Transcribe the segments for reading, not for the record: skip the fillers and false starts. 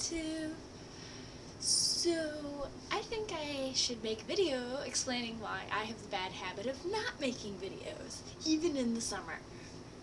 YouTube. So, I think I should make a video explaining why I have the bad habit of not making videos, even in the summer.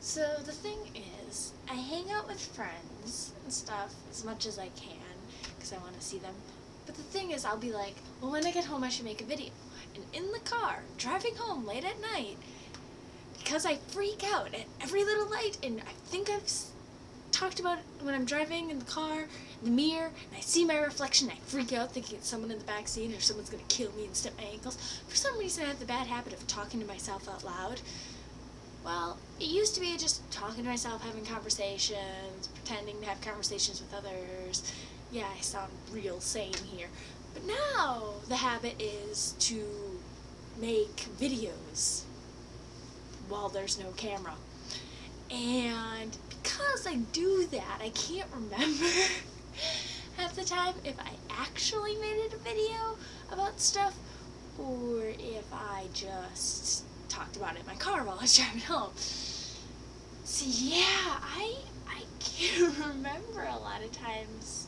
So, the thing is, I hang out with friends and stuff as much as I can, because I want to see them. But the thing is, I'll be like, well, when I get home I should make a video. And in the car, driving home late at night, because I freak out at every little light, and I think I've talked about it when I'm driving in the car, in the mirror, and I see my reflection, I freak out thinking it's someone in the back seat or someone's going to kill me and snap my ankles. For some reason I have the bad habit of talking to myself out loud. Well, it used to be just talking to myself, having conversations, pretending to have conversations with others. Yeah, I sound real sane here. But now the habit is to make videos while there's no camera. And because I do that, I can't remember half the time if I actually made it a video about stuff or if I just talked about it in my car while I was driving home. So yeah, I can't remember a lot of times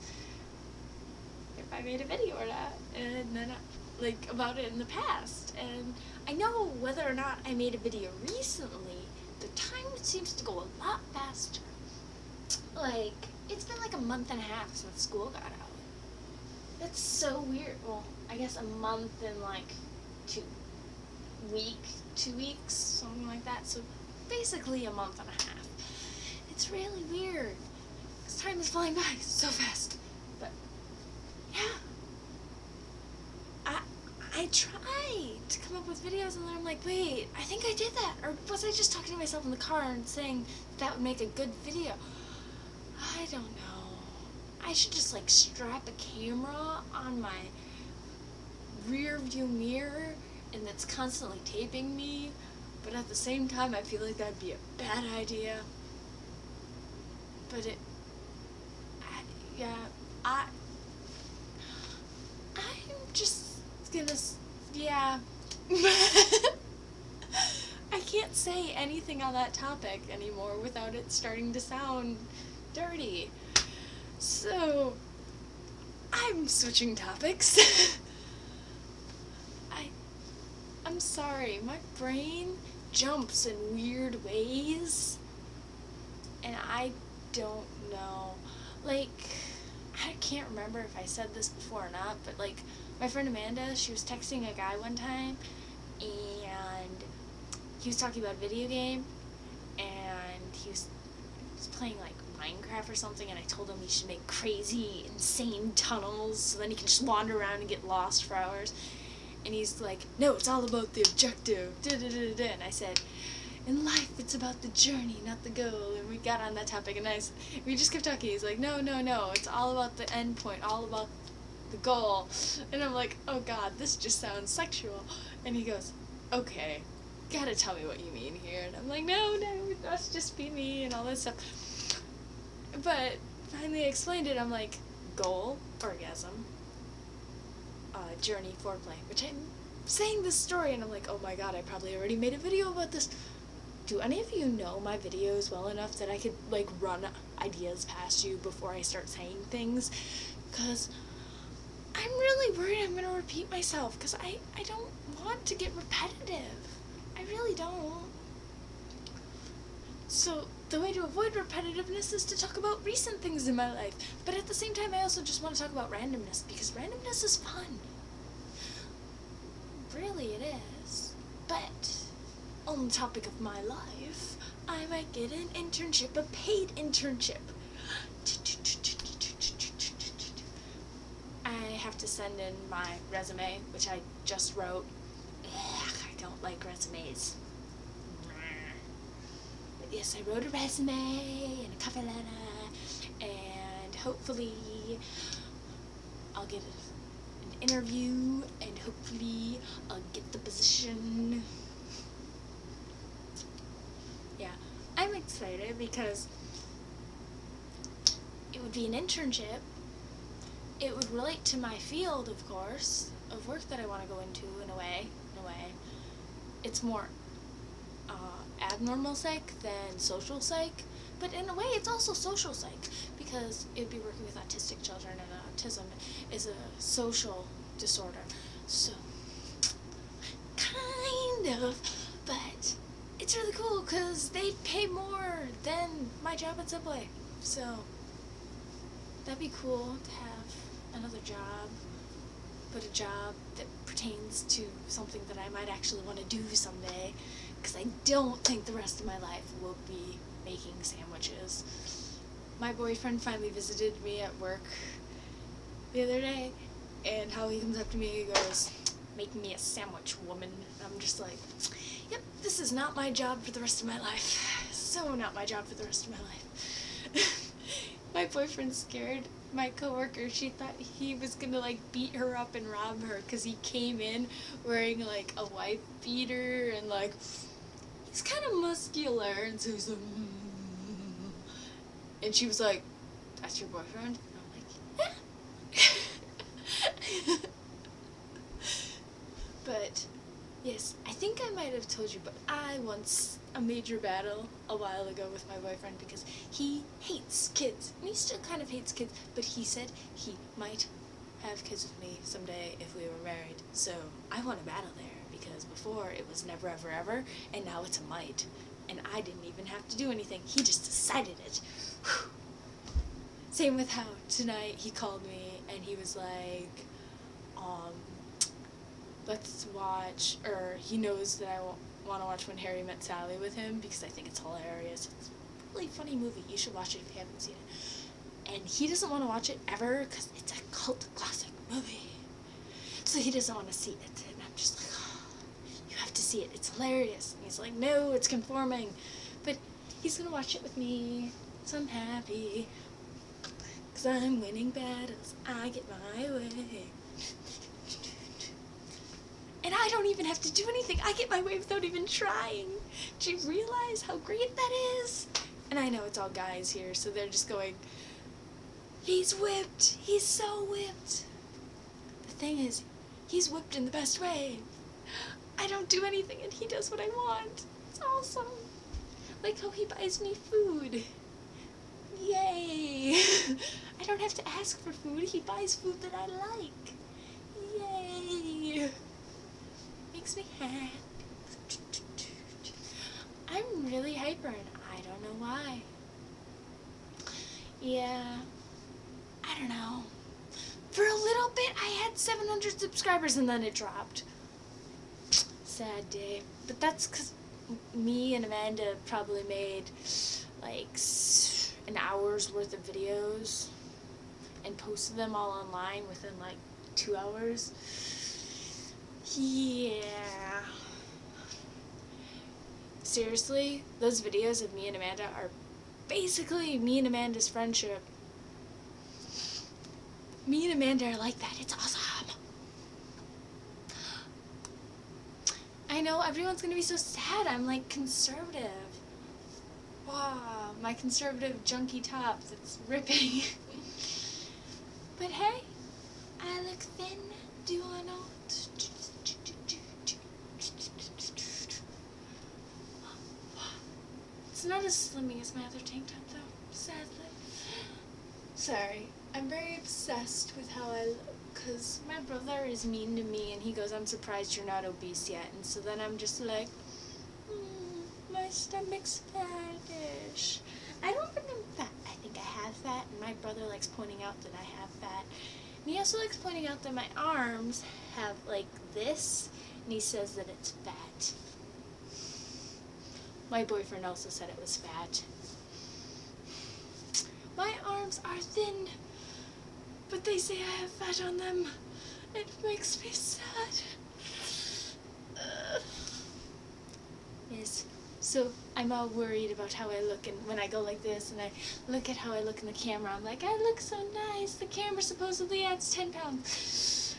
if I made a video or not, and then like about it in the past. And I know whether or not I made a video recently, the time seems to go a lot faster. Like, it's been like a month and a half since school got out. That's so weird. Well, I guess a month and like 2 weeks, something like that. So basically a month and a half. It's really weird. This time is flying by so fast. But yeah, I tried to come up with videos and then I'm like, wait, I think I did that. Or was I just talking to myself in the car and saying that would make a good video? I don't know. I should just like strap a camera on my rear view mirror and that's constantly taping me, but at the same time I feel like that'd be a bad idea. But I'm just gonna, yeah. I can't say anything on that topic anymore without it starting to sound dirty. So, I'm switching topics. I'm sorry, my brain jumps in weird ways, and I don't know. Like, I can't remember if I said this before or not, but like, my friend Amanda, she was texting a guy one time, and he was talking about a video game, and he was playing like Minecraft or something, and I told him he should make crazy, insane tunnels so then he can just wander around and get lost for hours. And he's like, no, it's all about the objective, da-da-da-da. And I said, in life it's about the journey, not the goal. And we got on that topic, and we just kept talking. He's like, no, it's all about the end point, all about the goal. And I'm like, oh god, this just sounds sexual. And he goes, okay, gotta tell me what you mean here. And I'm like, no, it must just be me and all this stuff. But finally I explained it. I'm like, goal, orgasm, journey, foreplay, which I'm saying this story and I'm like, oh my god, I probably already made a video about this. Do any of you know my videos well enough that I could like run ideas past you before I start saying things? Because I'm really worried I'm going to repeat myself, because I don't want to get repetitive. I really don't. So the way to avoid repetitiveness is to talk about recent things in my life. But at the same time, I also just want to talk about randomness, because randomness is fun. Really, it is. But on the topic of my life, I might get an internship, a paid internship. I have to send in my resume, which I just wrote. Ugh, I don't like resumes. But yes, I wrote a resume and a cover letter, and hopefully I'll get an interview, and hopefully I'll get the position. Yeah, I'm excited because it would be an internship. It would relate to my field, of course, of work that I want to go into in a way. It's more abnormal psych than social psych, but in a way it's also social psych, because it would be working with autistic children, and autism is a social disorder. So, kind of, but it's really cool because they pay more than my job at Subway. So, that'd be cool to have another job, but a job that pertains to something that I might actually want to do someday, because I don't think the rest of my life will be making sandwiches. My boyfriend finally visited me at work the other day, and how he comes up to me, he goes, "Make me a sandwich, woman." And I'm just like, yep, this is not my job for the rest of my life. So not my job for the rest of my life. My boyfriend's scared. My coworker, she thought he was gonna like beat her up and rob her because he came in wearing like a wife beater and like he's kind of muscular, and so he's like, and she was like, "That's your boyfriend?" And I'm like, yeah. But yes, I think I might have told you, but I once a major battle a while ago with my boyfriend because he hates kids. And he still kind of hates kids, but he said he might have kids with me someday if we were married. So I want a battle there because before it was never ever ever, and now it's a might. And I didn't even have to do anything. He just decided it. Whew. Same with how tonight he called me and he was like, let's watch, or he knows that I want to watch When Harry Met Sally with him because I think it's hilarious. It's a really funny movie. You should watch it if you haven't seen it. And he doesn't want to watch it ever because it's a cult classic movie. So he doesn't want to see it. And I'm just like, oh, you have to see it. It's hilarious. And he's like, no, it's conforming. But he's going to watch it with me. So I'm happy. Because I'm winning battles. I get my way. And I don't even have to do anything. I get my way without even trying. Do you realize how great that is? And I know it's all guys here, so they're just going, he's whipped. He's so whipped. The thing is, he's whipped in the best way. I don't do anything and he does what I want. It's awesome. Like how he buys me food. Yay. I don't have to ask for food. He buys food that I like. Yay. Makes me happy. I'm really hyper and I don't know why. Yeah, I don't know. For a little bit I had 700 subscribers and then it dropped. Sad day. But that's because me and Amanda probably made like an hour's worth of videos and posted them all online within like 2 hours. Yeah. Seriously, those videos of me and Amanda are basically me and Amanda's friendship. Me and Amanda are like that. It's awesome. I know everyone's gonna be so sad. I'm like conservative. Wow, my conservative junky top that's ripping. But hey, I look thin, do I not? It's not as slimming as my other tank top though, sadly. Sorry, I'm very obsessed with how I look, because my brother is mean to me and he goes, "I'm surprised you're not obese yet." And so then I'm just like, my stomach's fattish. I don't think I'm fat. I think I have fat, and my brother likes pointing out that I have fat. And he also likes pointing out that my arms have like this, and he says that it's fat. My boyfriend also said it was fat. My arms are thin, but they say I have fat on them. It makes me sad. Yes. So I'm all worried about how I look, and when I go like this and I look at how I look in the camera, I'm like, I look so nice. The camera supposedly adds 10 pounds.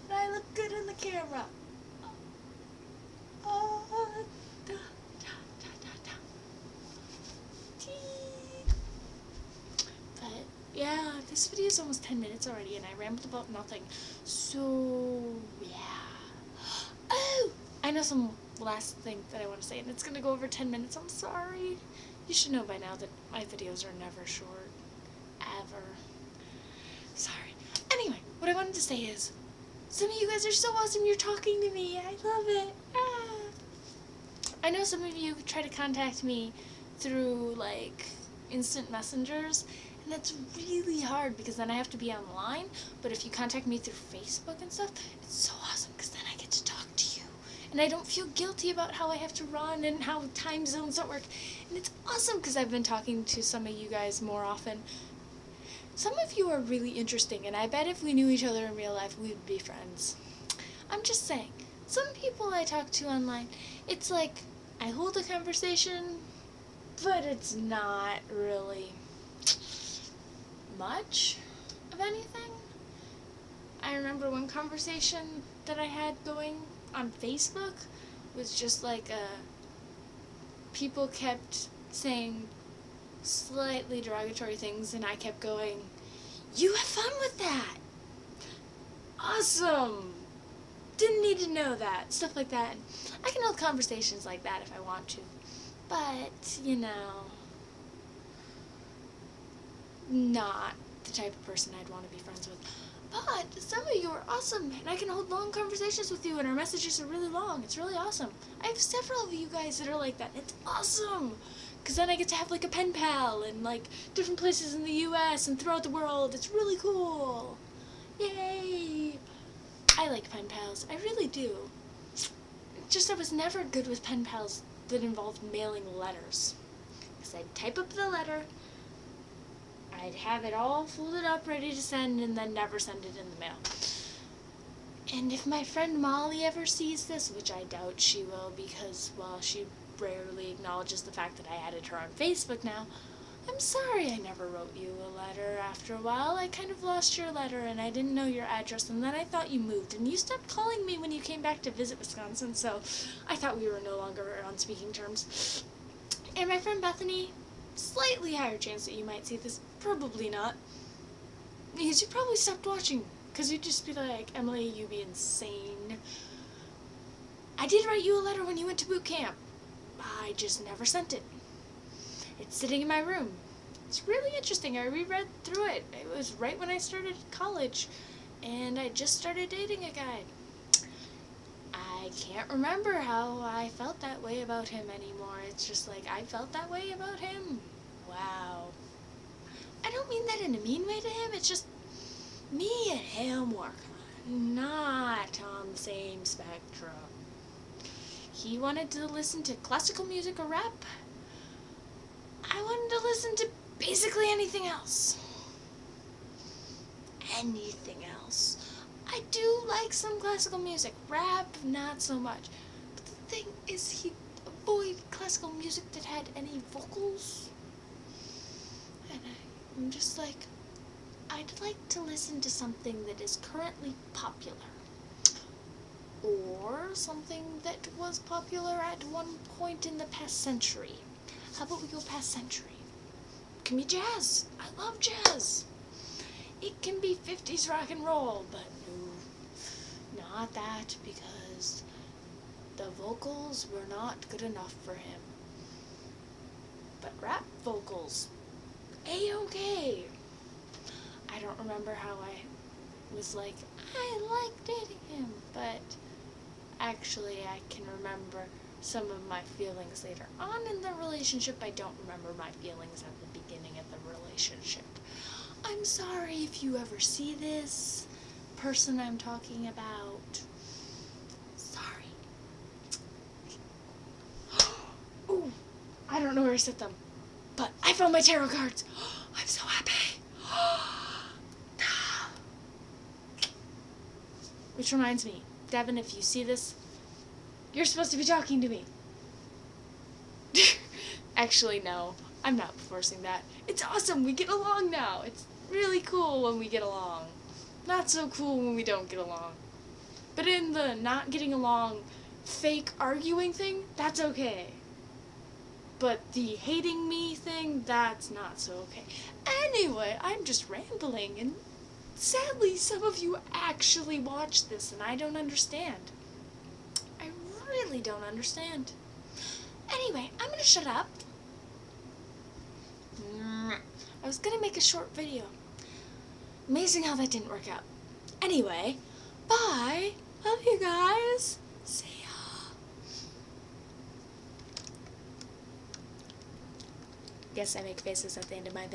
But I look good in the camera. But yeah, this video is almost 10 minutes already and I rambled about nothing. So yeah. Oh! I know some last thing that I want to say, and it's going to go over 10 minutes. I'm sorry. You should know by now that my videos are never short. ever. Sorry. Anyway, what I wanted to say is, some of you guys are so awesome. You're talking to me. I love it. I know some of you try to contact me through, like, instant messengers, and that's really hard because then I have to be online. But if you contact me through Facebook and stuff, it's so awesome because then I get to talk to you. And I don't feel guilty about how I have to run and how time zones don't work. And it's awesome because I've been talking to some of you guys more often. Some of you are really interesting, and I bet if we knew each other in real life, we would be friends. I'm just saying, some people I talk to online, it's like I hold a conversation, but it's not really much of anything. I remember one conversation that I had going on Facebook was just like people kept saying slightly derogatory things, and I kept going, "You have fun with that! Awesome! Didn't need to know that." Stuff like that. I can hold conversations like that if I want to. But, you know, not the type of person I'd want to be friends with. But some of you are awesome, and I can hold long conversations with you, and our messages are really long. It's really awesome. I have several of you guys that are like that. It's awesome! Because then I get to have, like, a pen pal in, like, different places in the U.S. and throughout the world. It's really cool. Yay! I like pen pals. I really do. Just I was never good with pen pals that involved mailing letters. Because I'd type up the letter, I'd have it all folded up, ready to send, and then never send it in the mail. And if my friend Molly ever sees this, which I doubt she will because, well, she rarely acknowledges the fact that I added her on Facebook now, I'm sorry I never wrote you a letter after a while. I kind of lost your letter, and I didn't know your address, and then I thought you moved, and you stopped calling me when you came back to visit Wisconsin, so I thought we were no longer on speaking terms. And my friend Bethany, slightly higher chance that you might see this, probably not, because you probably stopped watching, because you'd just be like, "Emily, you be insane. I did write you a letter when you went to boot camp. I just never sent it. It's sitting in my room. It's really interesting. I reread through it. It was right when I started college, and I just started dating a guy. I can't remember how I felt that way about him anymore. It's just like I felt that way about him. Wow. I don't mean that in a mean way to him. It's just me and him were not on the same spectrum. He wanted to listen to classical music or rap. I wanted to listen to basically anything else. Anything else. I do like some classical music. Rap, not so much. But the thing is, he avoided classical music that had any vocals. And I'm just like, I'd like to listen to something that is currently popular. Or something that was popular at one point in the past century. How about we go past century? It can be jazz. I love jazz. It can be 50s rock and roll, but no, not that, because the vocals were not good enough for him. But rap vocals, A-okay. I don't remember how I was like, I like dating him, but actually I can remember some of my feelings later on in the relationship. I don't remember my feelings at the beginning of the relationship. I'm sorry if you ever see this person I'm talking about. Sorry. Ooh, I don't know where I set them, but I found my tarot cards. I'm so happy. Which reminds me, Devin, if you see this, you're supposed to be talking to me. Actually, no. I'm not forcing that. It's awesome. We get along now. It's really cool when we get along. Not so cool when we don't get along. But in the not getting along, fake arguing thing, that's okay. But the hating me thing, that's not so okay. Anyway, I'm just rambling, and sadly, some of you actually watch this, and I don't understand. I really don't understand. Anyway, I'm gonna shut up. I was gonna make a short video. Amazing how that didn't work out. Anyway, bye. Love you guys. See ya. Yes, I make faces at the end of my videos.